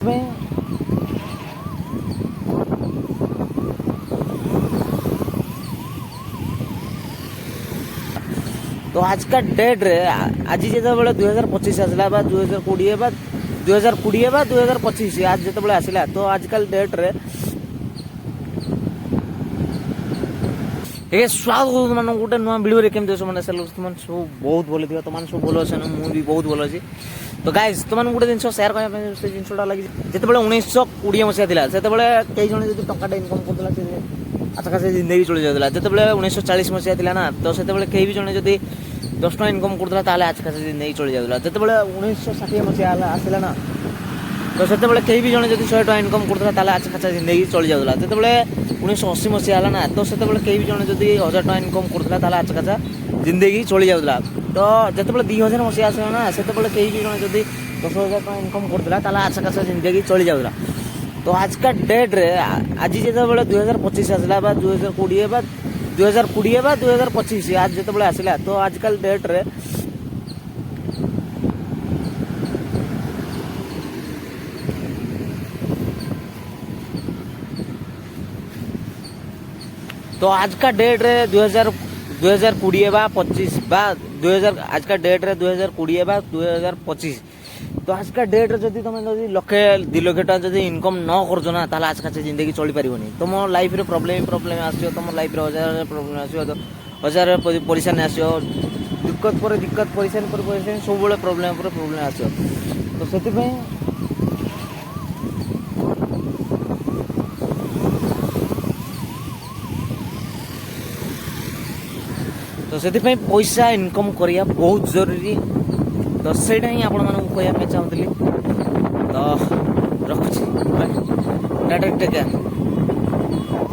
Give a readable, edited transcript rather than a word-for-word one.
तो आज का डेट रे आज जो 2025 आसला 2020 2025 आज जो आसला तो आजकल डेट रे स्वागत मान गोटे नुआ भिडियो केमती मैंने तुम सब बहुत भल थी तुम सब भल अच्छे मुझे बहुत भल अच्छी तो गाइस तुम गोटे जिन सेयार करने जिनटा लगी जिते 1920 मसीहा से कई जन जो टाटा इनकम करता अच्छा खास जिंदगी चली जाता जिते 1940 मसीहा ना तो से कई भी जन जब 10 टका इनकम करता अच्छा खास जिंदगी चली जाता जिते 1960 मसीहा आसला ना तो से कई भी जन जब 100 टका इनकम करता अच्छा खास जिंदगी चली जाता जिते 1980 मसीहा ना तो से कई भी जन जब 1000 टका इनकम करता अच्छा खास जिंदगी चली जाता तो जिते 2000 मसीहा आसला ना से कई भी जन जब 10,000 टका इनकम करता अच्छा खास जिंदगी चली जाता तो आज का डेट रे आज जो 2025 आसला 2020 2025 आज जो आसला तो आजकल डेट रे तो आज का डेट रे 2020 बा 25 बा 2000 आज का डेट रे 2020 बा 2025 तो आज का डेट रे जदि तुम लक्षे 2 लाख टका जदि इनकम न कर ना ताला आज का जिंदगी चली पारिबनी तुम लाइफ रे प्रॉब्लम आसियो तुम लाइफ रे हजार प्रॉब्लम आसियो तो हजार परेशानी आसियो दिक्कत पर दिक्कत परेशानी पर परेशानी सब बेले प्रॉब्लम आसियो तो सेति तो से पैसा इनकम करिया बहुत जरूरी तो सेटा ही आपण मानक कहया चाहूँगी तो रखुची टाटा टेक केयर।